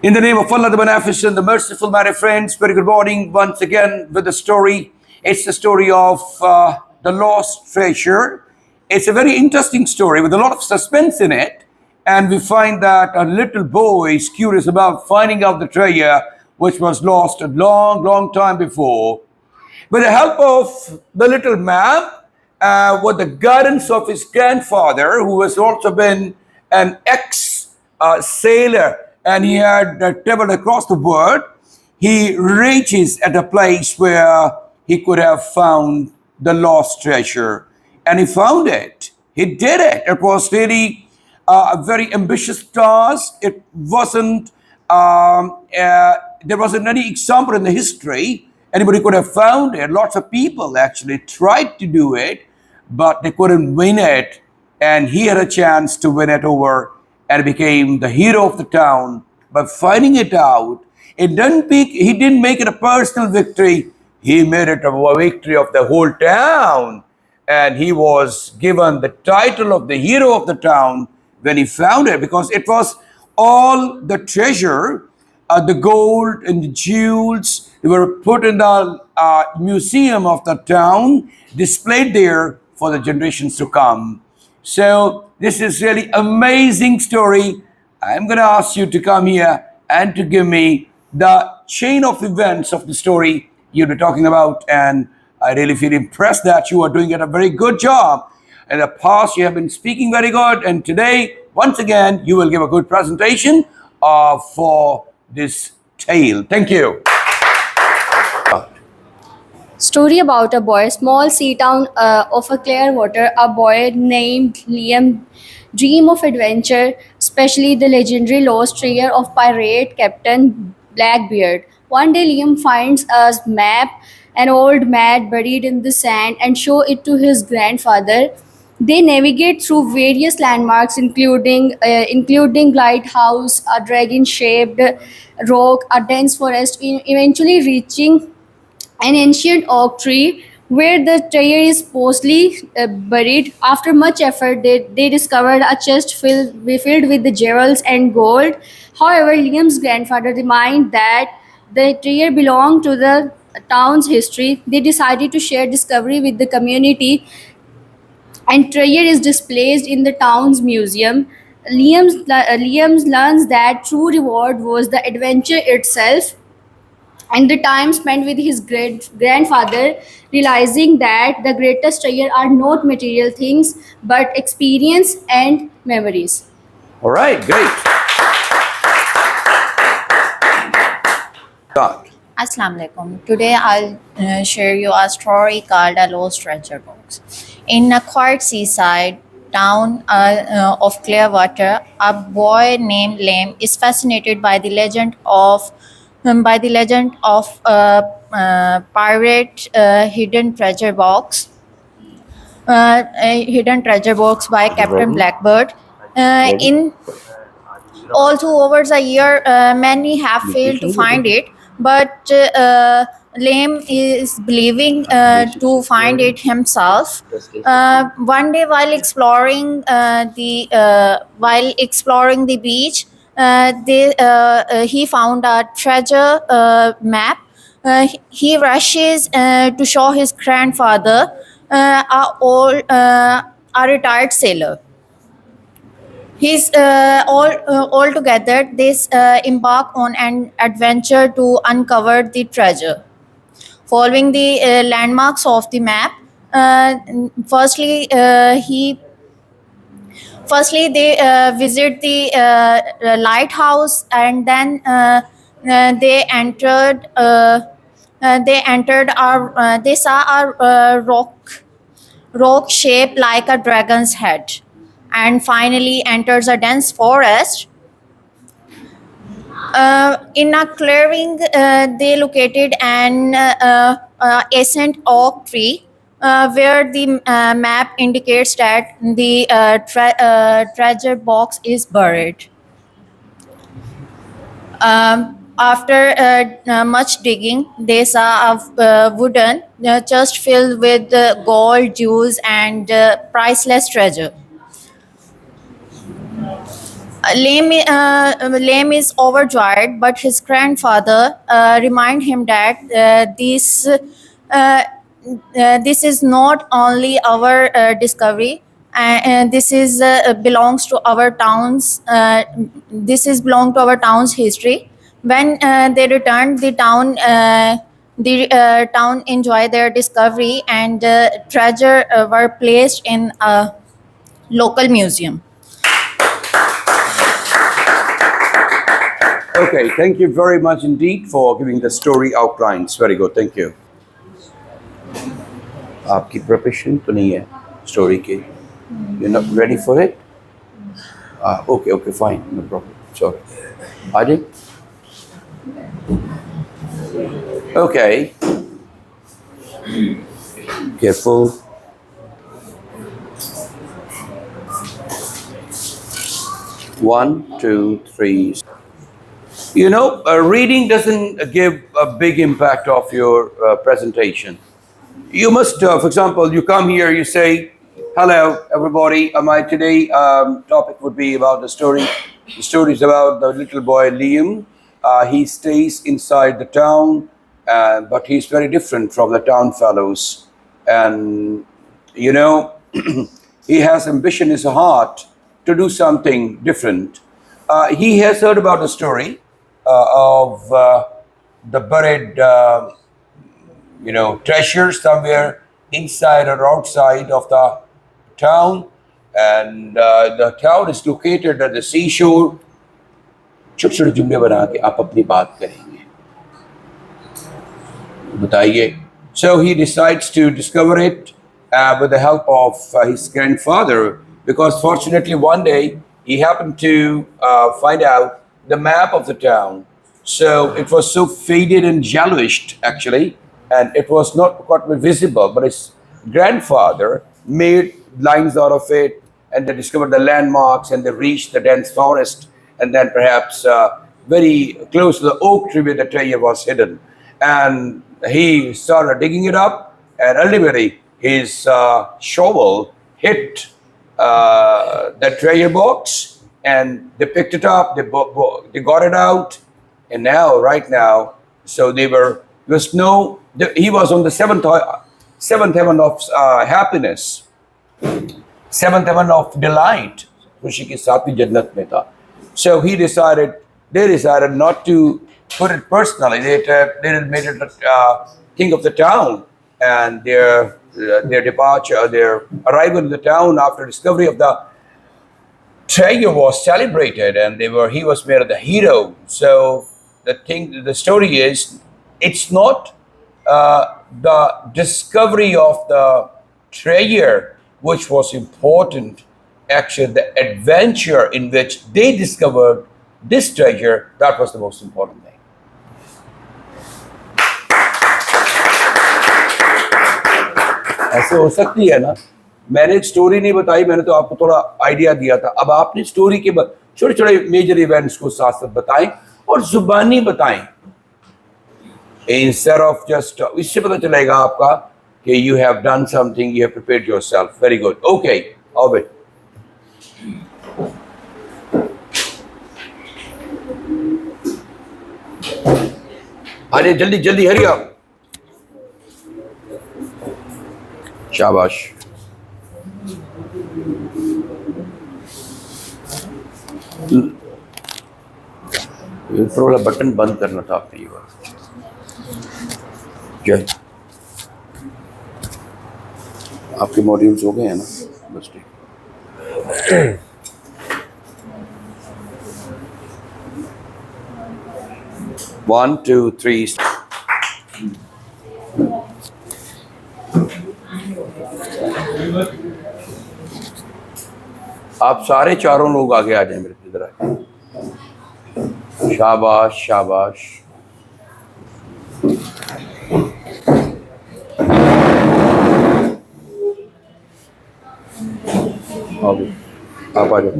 In the name of Allah, the Beneficent, the Merciful, my dear friends, very good morning once again with the story. It's the story of the lost treasure. It's a very interesting story with a lot of suspense in it. And we find that a little boy is curious about finding out the treasure which was lost a long, long time before. With the help of the little man, with the guidance of his grandfather, who has also been an ex-sailor, and he had traveled across the world, he reaches at a place where he could have found the lost treasure. And he found it. He did it. It was really a very ambitious task. It wasn't, there wasn't any example in the history. Anybody could have found it. Lots of people actually tried to do it, but they couldn't win it. And he had a chance to win it over and became the hero of the town by finding it out. He didn't make it a personal victory. He made it a victory of the whole town. And he was given the title of the hero of the town when he found it, because it was all the treasure, the gold and the jewels. They were put in the museum of the town, displayed there for the generations to come. So this is really amazing story. I'm going to ask you to come here and to give me the chain of events of the story you'll be talking about. And I really feel impressed that you are doing a very good job. In the past, you have been speaking very good. And today, once again, you will give a good presentation for this tale. Thank you. Story about a boy, small sea town of a clear water. A boy named Liam dream of adventure, especially the legendary lost treasure of pirate Captain Blackbeard. One day Liam finds a map, an old map buried in the sand, and show it to his grandfather. They navigate through various landmarks, including lighthouse, a dragon-shaped rock, a dense forest, eventually reaching an ancient oak tree where the treasure is supposedly buried. After much effort, they discovered a chest filled with the jewels and gold. However, Liam's grandfather reminded that the treasure belonged to the town's history. They decided to share discovery with the community, and treasure is displayed in the town's museum. Liam learns that true reward was the adventure itself and the time spent with his grandfather, realizing that the greatest treasure are not material things but experience and memories. All right, great. Start. Assalamu alaikum. Today I'll share you a story called A Lost Treasure Box. In a quiet seaside town of Clearwater, a boy named Lem is fascinated by the legend of pirate hidden treasure box by Captain Blackbird. In all through over the year, many have failed to find it, but Lame is believing to find it himself. One day, while exploring the beach, he found a treasure map. He rushes to show his grandfather, a retired sailor. All together, they embark on an adventure to uncover the treasure. Following the landmarks of the map, firstly they visit the lighthouse, and then they saw a rock shaped like a dragon's head, and finally enters a dense forest. In a clearing, they located an ancient oak tree, where the map indicates that the treasure box is buried. After much digging, they saw a wooden chest filled with gold, jewels, and priceless treasure. Lame is overjoyed, but his grandfather remind him that this is not only our discovery, and this is belongs to our town's. This is belong to our town's history. When they returned, the town enjoyed their discovery, and treasure were placed in a local museum. Okay, thank you very much indeed for giving the story outlines. Very good, thank you. आपकी preparation तो नहीं है story की? You're not ready for it? Okay, okay, fine, no problem. Sorry. Ajay? Okay. Careful. One, two, three. You know, reading doesn't give a big impact of your presentation. You must, for example, you come here, you say, hello, everybody. My today topic would be about the story. The story is about the little boy, Liam. He stays inside the town, but he's very different from the town fellows. And, you know, he has ambition in his heart to do something different. He has heard about the story of the buried, treasure somewhere inside or outside of the town. And the town is located at the seashore. छोटे छोटे जुमले बना के आप अपनी बात करेंगे, बताइए. So he decides to discover it with the help of his grandfather, because fortunately one day he happened to find out the map of the town. So it was so faded and yellowish actually, and it was not quite visible, but his grandfather made lines out of it, and they discovered the landmarks, and they reached the dense forest, and then perhaps very close to the oak tree where the treasure was hidden. And he started digging it up, and ultimately his shovel hit the treasure box, and they picked it up, they got it out, and right now, so he was on the seventh heaven of happiness, seventh heaven of delight. खुशी की सातवीं जन्नत में था. So they decided not to put it personally. They made it a thing of the town, and their departure, their arrival in the town after discovery of the treasure was celebrated, and he was made the hero. So the story is, it's not the discovery of the treasure which was important. Actually, the adventure in which they discovered this treasure, that was the most important thing. ऐसे हो सकती है ना, मैंने एक story नहीं बताई, मैंने तो आपको थोड़ा आइडिया दिया था. अब आपने स्टोरी के बाद छोटे छोटे मेजर इवेंट्स को साथ साथ बताएं और जुबानी बताएं, इंस्टेड ऑफ जस्ट. इससे पता चलेगा आपका कि you have done something, you have prepared yourself. Very good. Okay, Ovid. अरे जल्दी जल्दी, हरी आप. शाबाश. ऊपर वाला बटन बंद करना था आपने. ये बात जय. आपके मॉड्यूल्स हो गए हैं ना? बस ठीक. One, two, three. आप सारे चारों लोग आगे आ जाएं मेरे इधर आके. शाबाश शाबाश. आप आ जाओ.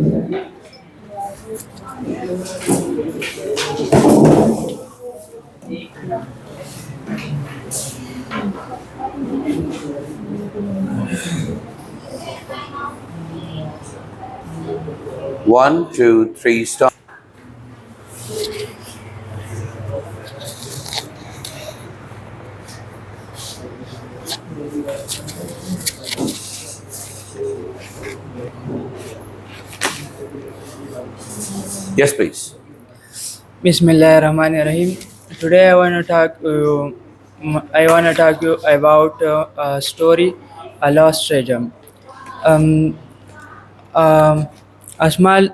1, 2, 3, start. Yes, please. Bismillahirrahmanirrahim. Today I want to talk you about a story, a lost treasure. Um, um, a small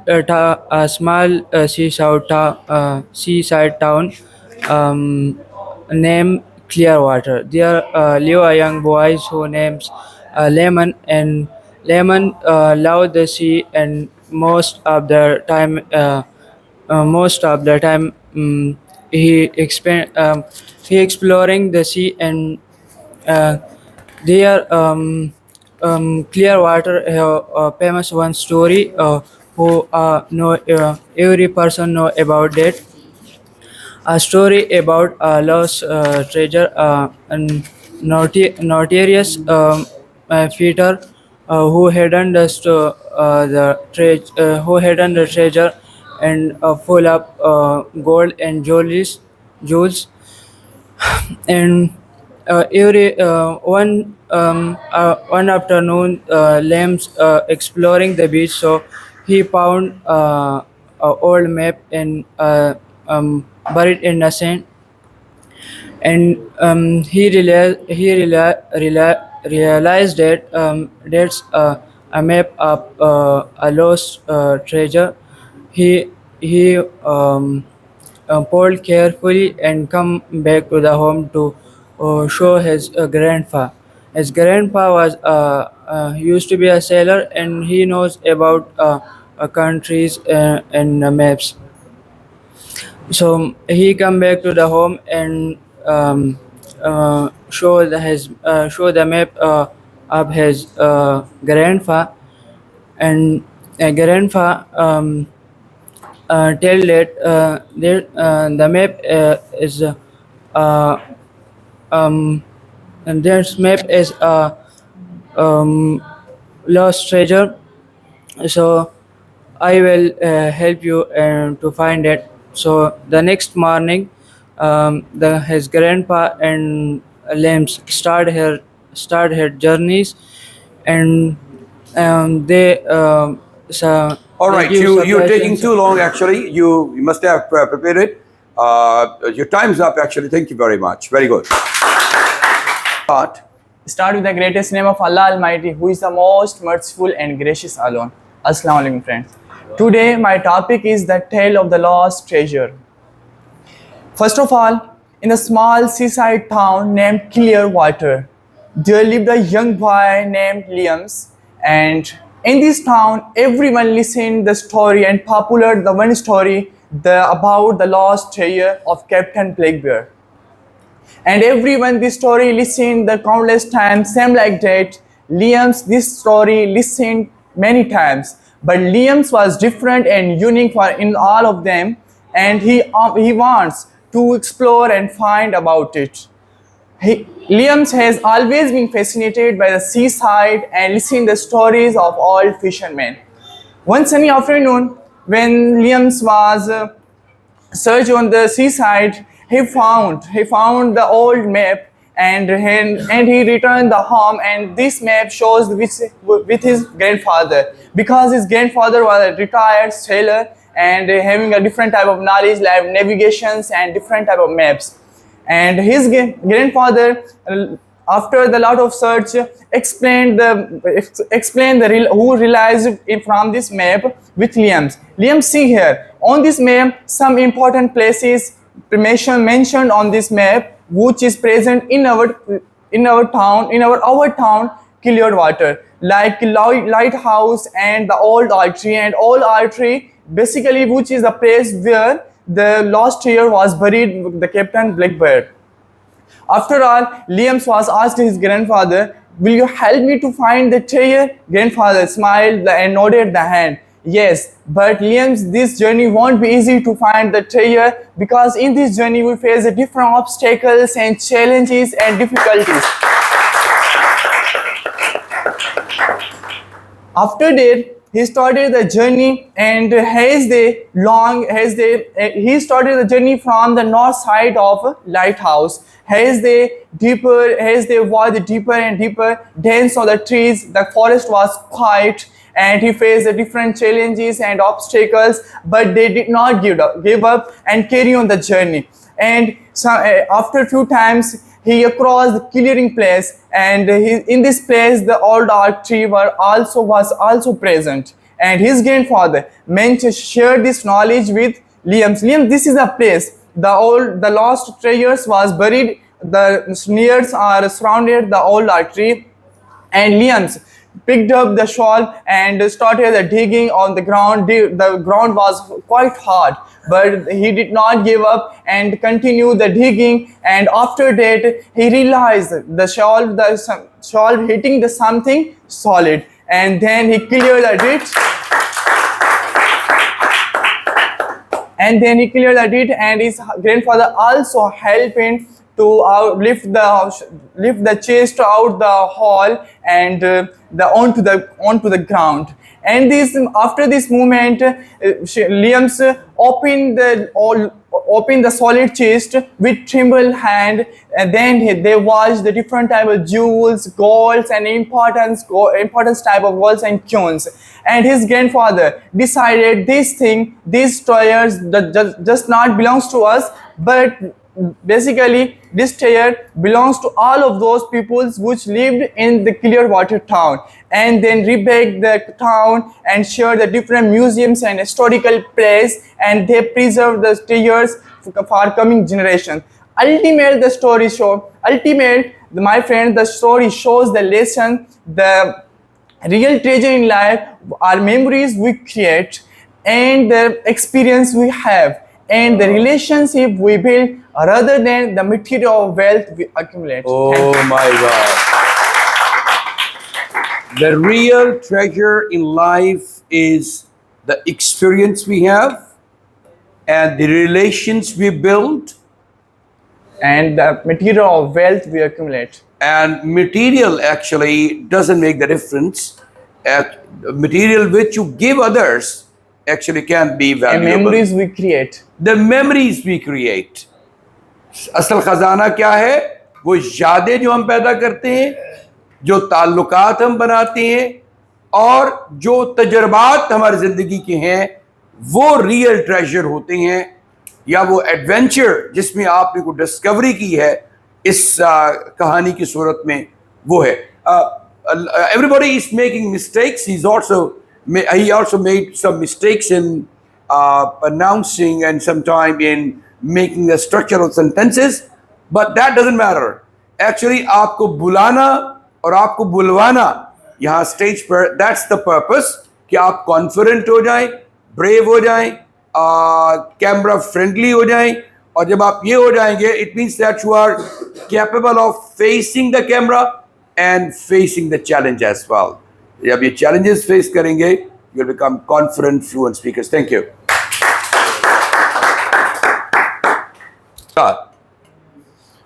seaside town named Clearwater. There live a young boy who names Lemon, and Lemon loved the sea, and most of the time he he exploring the sea, and uh, there Clearwater famous one story who know every person know about that, a story about a lost treasure, and notorious fighter who hidden who hidden the treasure, and full of gold and jewels, and every one afternoon, Lambs exploring the beach, so he found a old map and buried in the sand, and realized that that's a map of a lost treasure. He pulled carefully and come back to the home to show his grandpa. His grandpa was used to be a sailor, and he knows about countries and maps. So he come back to the home and show the map of his grandpa, and grandpa tell that the map is uh, um, and this map is a um, lost treasure. So I will help you to find it. So the next morning, his grandpa and Lambs start her journeys, and they All right, give you're taking suggestions. too long actually. You must have prepared it. Your time's up actually. Thank you very much. Very good. Start. Start with the greatest name of Allah Almighty, who is the most merciful and gracious alone. Assalamu alaikum, friends. Today, my topic is the tale of the lost treasure. First of all, in a small seaside town named Clearwater, there lived a young boy named Liam, and in this town, everyone listened the story and popular the one story about the lost treasure of Captain Blackbeard. And everyone this story listened the countless times, same like that. Liam's this story listened many times, but Liam's was different and unique for in all of them, and he wants to explore and find about it. Liam has always been fascinated by the seaside and listening the stories of old fishermen. One sunny afternoon, when Liam was search on the seaside, he found the old map, and he returned the home, and this map shows with his grandfather, because his grandfather was a retired sailor and having a different type of knowledge like navigations and different type of maps. And his grandfather, after the lot of search, explained who realized it from this map with Liam. Liam, see here on this map some important places mentioned on this map, which is present in our town Clearwater, like lighthouse and the old artery, and old artery basically which is the place where the lost treasure was buried with the Captain Blackbeard. After all, Liam was asked his grandfather, "Will you help me to find the treasure?" Grandfather smiled and nodded the hand. Yes, but Liam's this journey won't be easy to find the treasure, because in this journey we face different obstacles and challenges and difficulties. After that, he started the journey, and he started the journey from the north side of lighthouse. As they walked deeper and deeper, dense on the trees, the forest was quiet, and he faced the different challenges and obstacles, but they did not give up and carry on the journey. And so, after a few times, he crossed the clearing place, and in this place the old oak tree was also present. And his grandfather shared this knowledge with Liam. Liam, this is a place. The lost treasures was buried. The snares are surrounded the old oak tree, and Liam picked up the shawl and started the digging on the ground. The ground was quite hard, but he did not give up and continued the digging. And after that, he realized the shawl hitting the something solid, and then he cleared the ditch. And his grandfather also helped him to lift the chest out the hall and onto the ground. And after this movement, Liam's opened the solid chest with tremble hand, and then they watched the different type of jewels, golds, and important type of golds and coins. And his grandfather decided these treasures just not belongs to us, but basically this treasure belongs to all of those peoples which lived in the Clearwater town. And then rebuilt the town and shared the different museums and historical places, and they preserved the treasures for coming generations. My friend, the story shows the lesson. The real treasure in life are memories we create, and the experience we have, and the relationship we build, rather than the material wealth we accumulate. Oh my God. The real treasure in life is the experience we have and the relations we build, And the material wealth we accumulate. and material actually doesn't make the difference. Material which you give others actually can be And valuable. memories we create. The memories we create. असल खजाना क्या है? वो यादें जो हम पैदा करते हैं, जो ताल्लुकात हम बनाते हैं, और जो तजर्बात हमारी ज़िंदगी के हैं, वो रियल ट्रेजर होते हैं, या वो एडवेंचर जिसमें आपने को डिस्कवरी की है इस कहानी की सूरत में, वो है. Everybody is making mistakes. He also made some mistakes in pronouncing and sometime in making the structure of sentences, but that doesn't matter. Actually, आपको बुलाना और आपको बुलवाना यहाँ स्टेज पर, that's the purpose, कि आप कॉन्फिडेंट हो जाएं, ब्रेव हो जाएं, कैमरा फ्रेंडली हो जाएं, और जब आप ये हो जाएंगे, it means that you are capable of facing the camera and facing the challenge as well. जब ये challenges face करेंगे, you will become confident, fluent speakers. Thank you.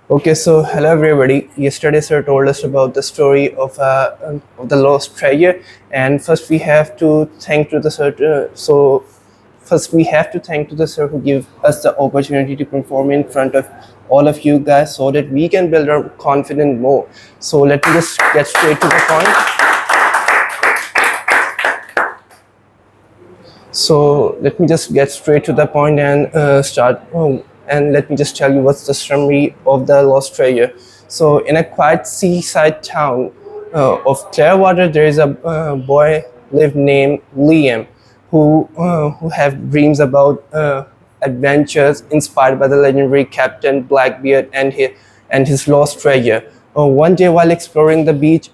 Okay, so hello everybody. Yesterday sir told us about the story of the lost treasure, and first we have to thank to the sir. First we have to thank to the sir who gave us the opportunity to perform in front of all of you guys, so that we can build our confidence more. So let me just get straight to the point. So let me just get straight to the point and start. And let me just tell you what's the summary of the lost treasure. So in a quiet seaside town of Clearwater, there is a boy named Liam who have dreams about adventures inspired by the legendary Captain Blackbeard and his lost treasure. One day while exploring the beach,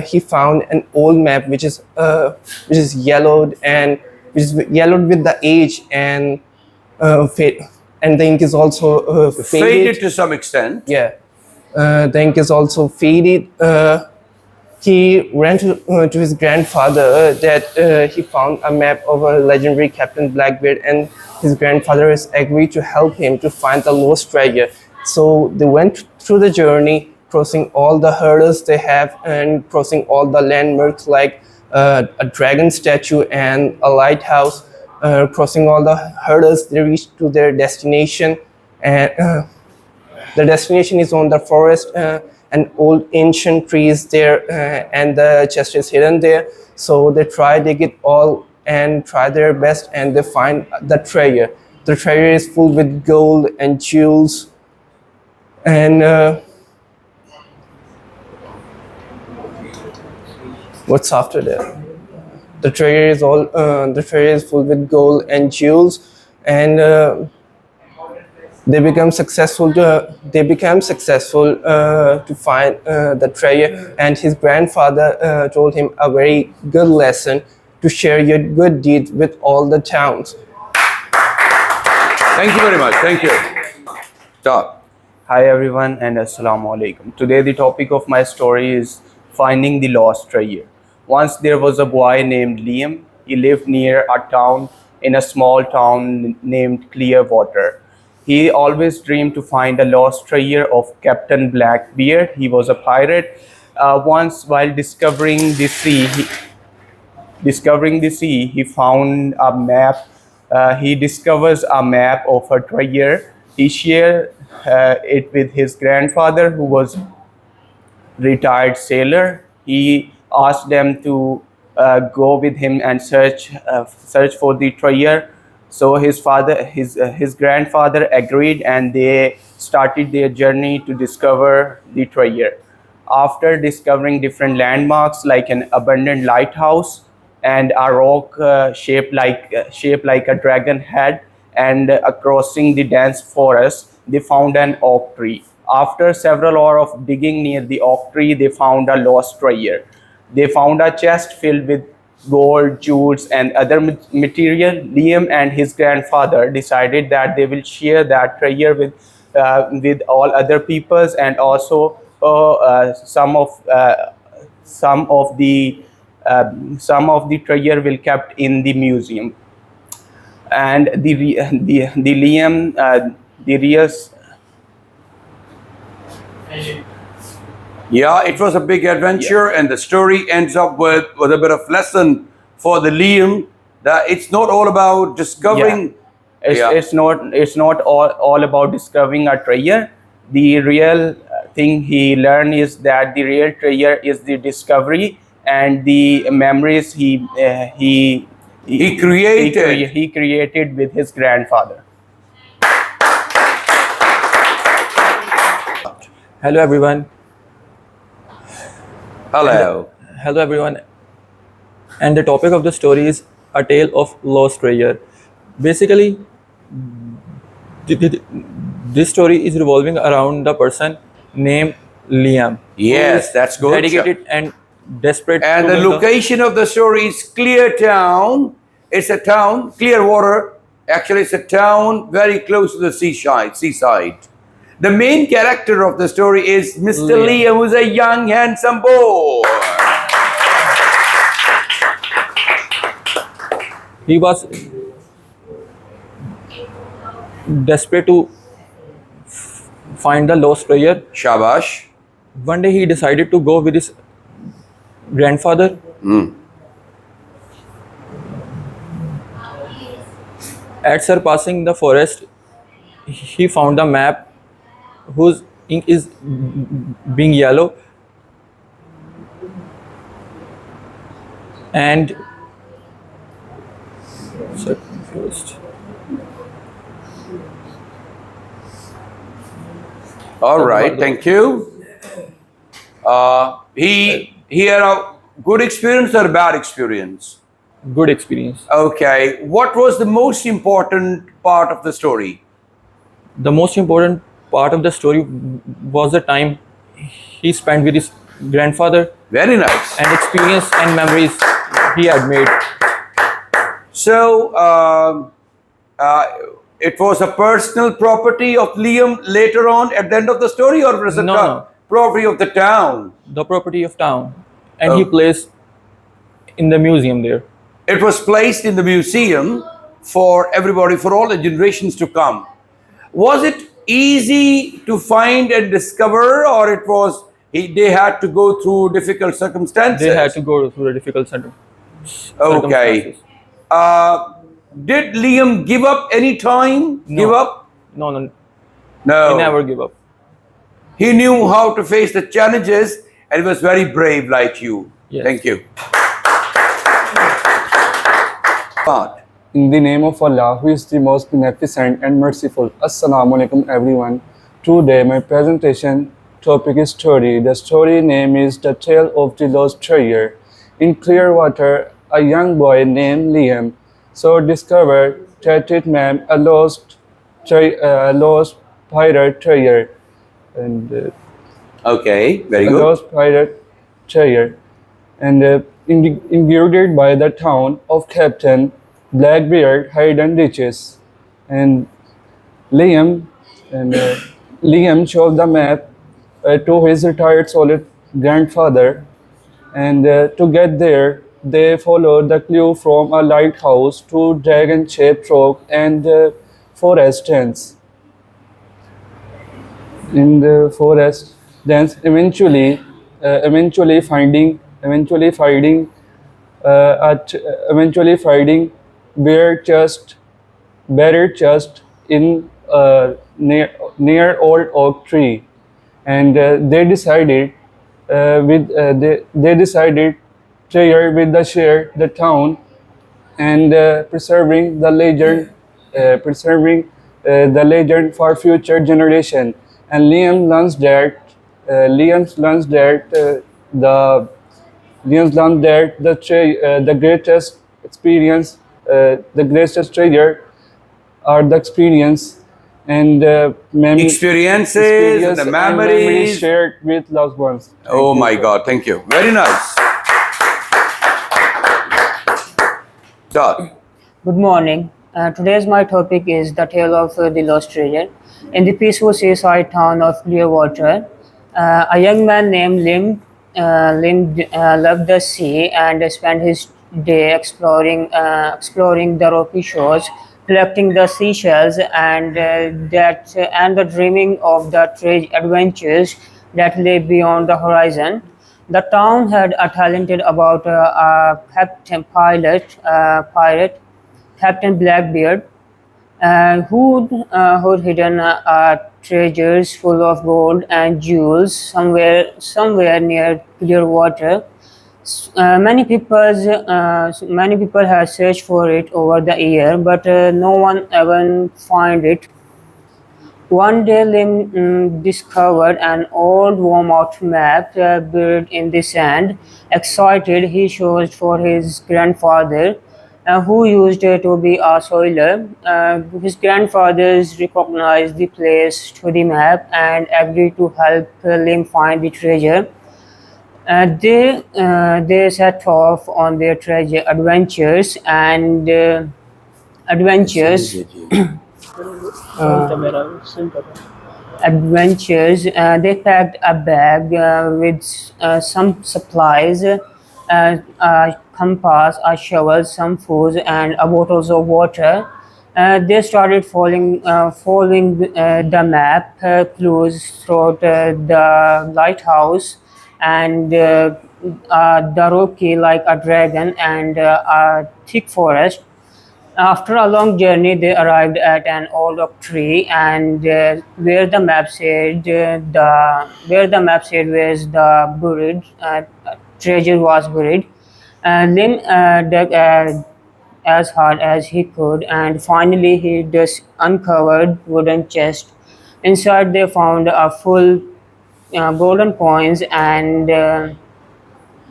he found an old map which is yellowed with the age and fade. And the ink is also Faded to some extent. Yeah, the ink is also faded. He ran to his grandfather that he found a map of a legendary Captain Blackbeard, and his grandfather has agreed to help him to find the lost treasure. So they went through the journey, crossing all the hurdles they have and crossing all the landmarks like a dragon statue, and a lighthouse. Crossing all the hurdles, they reach to their destination, and the destination is on the forest, and old ancient trees there, and the chest is hidden there. So they get all and try their best, and they find the treasure. The treasure is full with gold and jewels, and what's after that? The treasure is full with gold and jewels, and they become successful to find the treasure. And his grandfather told him a very good lesson: to share your good deeds with all the towns. Thank you very much. Thank you. Stop. Hi everyone and Assalamu alaikum. Today the topic of my story is finding the lost treasure. Once there was a boy named Liam. He lived near a town, in a small town named Clearwater. He always dreamed to find a lost treasure of Captain Blackbeard. He was a pirate. Once while discovering the sea, he found a map. He discovers a map of a treasure. He shared it with his grandfather, who was retired sailor. He asked them to go with him and search for the treasure. So his grandfather agreed, and they started their journey to discover the treasure. After discovering different landmarks like an abandoned lighthouse and a rock shaped like a dragon head, and crossing the dense forest, they found an oak tree. After several hours of digging near the oak tree, they found a lost treasure. They found a chest filled with gold, jewels, and other material. Liam and his grandfather decided that they will share that treasure with all other peoples, and also some of the treasure will kept in the museum. And Yeah, it was a big adventure, and the story ends up with a bit of lesson for the Liam, that it's not all about discovering. It's not all about discovering a treasure. The real thing he learned is that the real treasure is the discovery and the memories he created with his grandfather. Hello everyone. Hello. Hello everyone. And the topic of the story is a tale of lost treasure. Basically, this story is revolving around the person named Liam. Yes, that's good. Dedicated and desperate. And to the win location of the story is Cleartown. It's a town, Clearwater. Actually, it's a town very close to the seaside. The main character of the story is Mr. Liam, who's a young, handsome boy. He was desperate to find the lost treasure. Shabash. One day he decided to go with his grandfather. At surpassing the forest, he found a map whose ink is being yellow, and first. All right, thank you. He had a good experience or a bad experience? Good experience. Okay, what was the most important part of the story? The most important part of the story was the time he spent with his grandfather. Very nice. And experience and memories he had made. So, it was a personal property of Liam later on at the end of the story, or was it No. property of the town? The property of town. And he placed in the museum there. It was placed in the museum for everybody, for all the generations to come. Was it easy to find and discover, or it was they had to go through difficult circumstances. They had to go through a difficult Okay. circumstances. Did Liam give up any time? No. Give up? No, no, No. he never give up. He knew how to face the challenges and he was very brave like you. Yes. Thank you. Part. In the name of Allah, who is the most beneficent and merciful. Assalamu alaikum everyone. Today my presentation topic is story. The story name is The Tale of the Lost Treasure. In clear water, a young boy named Liam so discovered that it meant a lost pirate treasure. And Okay, very a good. lost pirate treasure. And invaded by the town of Captain Blackbeard hidden ditches. And Liam Liam showed the map to his retired soldier grandfather, and to get there, they followed the clue from a lighthouse to dragon-shaped rock and forest dens. In the forest dens, eventually finding bare chest buried just in near old oak tree, and they decided they decided share with the town and preserving the legend for future generation. And the Liam learned that the greatest experience, the greatest treasure are the experience and Experiences and the memories. shared with loved ones. Oh my God, thank you. Very nice. Start. Good morning. Today's my topic is the tale of the lost treasure. In the peaceful seaside town of Clearwater, a young man named Lim loved the sea and spent his day exploring the rocky shores, collecting the seashells, and the dreaming of the adventures that lay beyond the horizon. The town had a talented about a pirate, Captain Blackbeard, who'd hidden treasures full of gold and jewels somewhere near Clearwater. Many people have searched for it over the year, but no one ever find it. One day, Lim discovered an old worn-out map buried in the sand. Excited, he showed for his grandfather, who used to be a sailor. His grandfathers recognized the place to the map and agreed to help Lim find the treasure. They set off on their treasure adventures and adventures. They packed a bag with some supplies, a compass, a shovel, some food, and bottles of water. They started following the map clues throughout the lighthouse and the rocky like a dragon and a thick forest. After a long journey, they arrived at an old oak tree, and where the map said was the buried treasure was buried. Lim dug as hard as he could, and finally he just uncovered wooden chest. Inside, they found a full golden coins and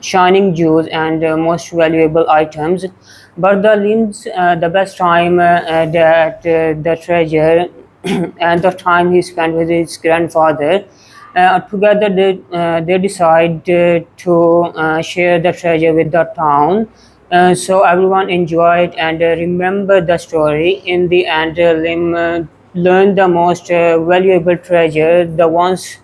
shining jewels and most valuable items. But the best time that the treasure and the time he spent with his grandfather, together they decided to share the treasure with the town. So everyone enjoyed and remember the story. In the end, Lim learned the most valuable treasure, the ones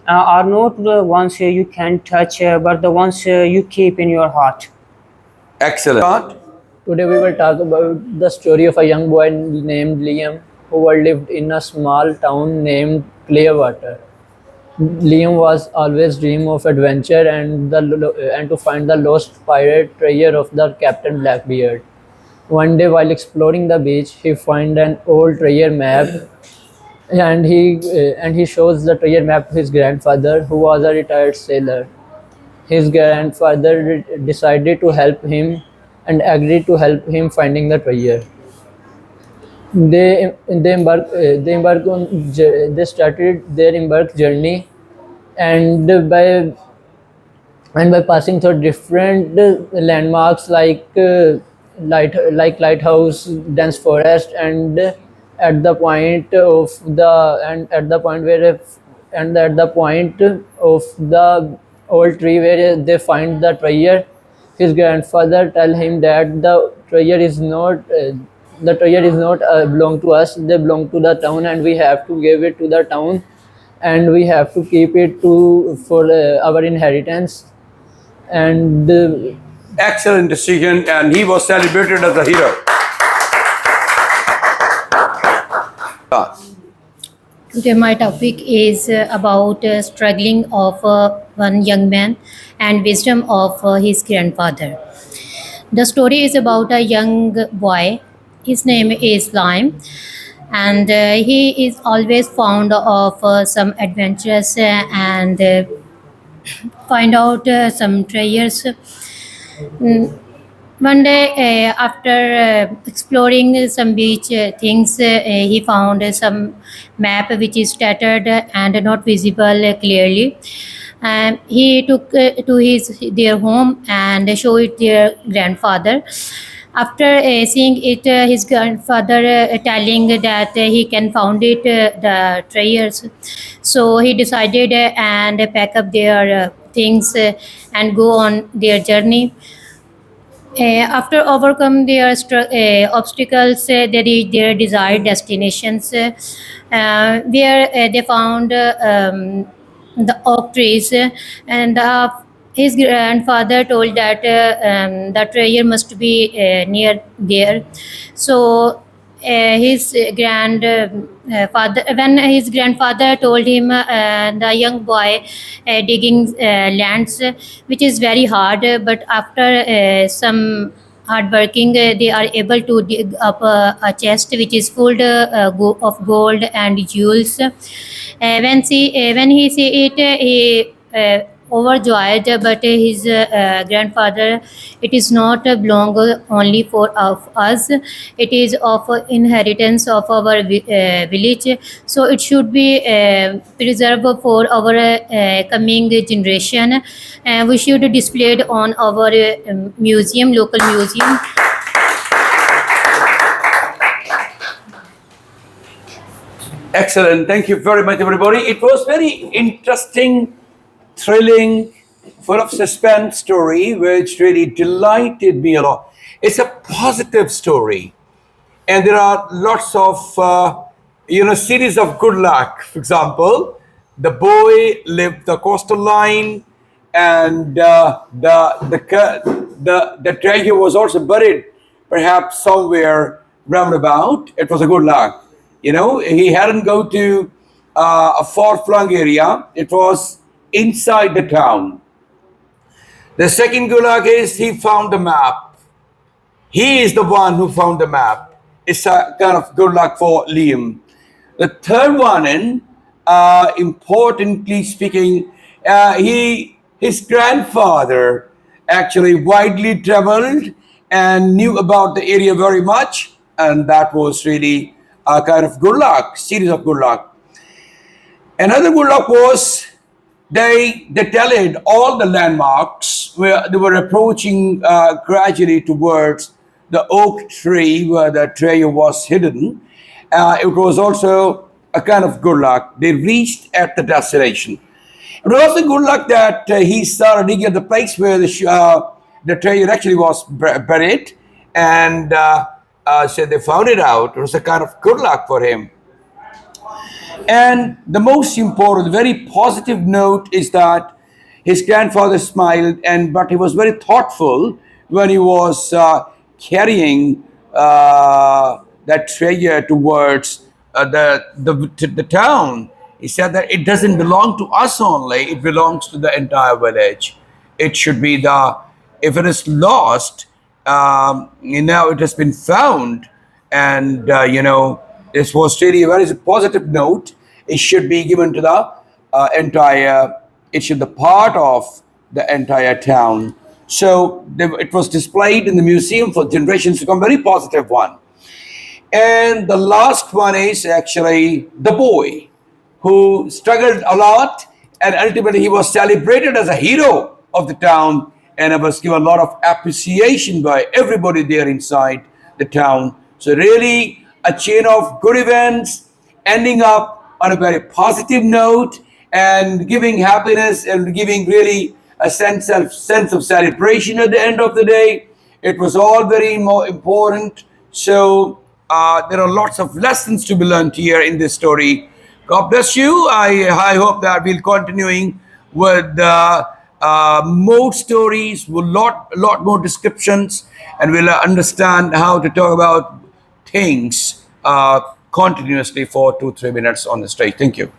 are not the ones you can touch, but the ones you keep in your heart. Excellent. Start. Today we will talk about the story of a young boy named Liam who lived in a small town named Clearwater. Liam was always dream of adventure and to find the lost pirate treasure of the Captain Blackbeard. One day, while exploring the beach, he finds an old treasure map, and he shows the treasure map to his grandfather, who was a retired sailor. His grandfather decided to help him and agreed to help him finding the treasure. They started their embark journey, and by passing through different landmarks like lighthouse, dense forest, and at the point of the and at the point where and at the point of the old tree where they find the treasure, his grandfather tell him that the treasure is not belong to us. They belong to the town, and we have to give it to the town, and we have to keep it to for our inheritance. And Excellent decision, and he was celebrated as a hero. Today my topic is about struggling of one young man and wisdom of his grandfather. The story is about a young boy. His name is Lime, and he is always fond of some adventures and find out some treasures. Mm, One day, after exploring some beach things, he found some map which is tattered and not visible clearly. He took to his their home and show it their grandfather. After seeing it, his grandfather telling that he can found it the treasures. So he decided and pack up their things and go on their journey. After overcome their obstacles, they reach their desired destinations, where they found the oak trees, and his grandfather told that the treasure must be near there. So his father, when his grandfather told him, the young boy digging lands, which is very hard, but after some hard working, they are able to dig up a chest which is full of gold and jewels. When he see it, he overjoyed, but his grandfather, it is not belong only for of us, it is of inheritance of our village, so it should be preserved for our coming generation. We should display it on our museum, local museum. Excellent. Thank you very much, everybody. It was very interesting, thrilling, full of suspense story, which really delighted me a lot. It's a positive story, and there are lots of series of good luck. For example, the boy lived the coastal line, and the treasure was also buried, perhaps somewhere roundabout. It was a good luck. He hadn't go to a far-flung area. It was inside the town. The second good luck is he found the map. He is the one who found the map. It's a kind of good luck for Liam. The third one, importantly speaking, his grandfather actually widely traveled and knew about the area very much, and that was really a kind of good luck, series of good luck. Another good luck was they tallied all the landmarks where they were approaching gradually towards the oak tree where the treasure was hidden. It was also a kind of good luck. They reached at the destination. It was also good luck that he started digging at the place where the treasure actually was buried, and so they found it out. It was a kind of good luck for him. And the most important, very positive note is that his grandfather smiled, but he was very thoughtful when he was carrying that treasure towards the town. He said that it doesn't belong to us only, it belongs to the entire village. It should be if it is lost, now it has been found, and this was really a very positive note. It should be given to the it should be part of the entire town. So it was displayed in the museum for generations to come, very positive one. And the last one is actually the boy who struggled a lot, and ultimately he was celebrated as a hero of the town, and was given a lot of appreciation by everybody there inside the town. So really a chain of good events ending up on a very positive note and giving happiness and giving really a sense of celebration at the end of the day. It was all very more important. So there are lots of lessons to be learned here in this story. God bless you. I hope that we'll continuing with more stories, with lot more descriptions, and we'll understand how to talk about things continuously for 2-3 minutes on the stage. Thank you.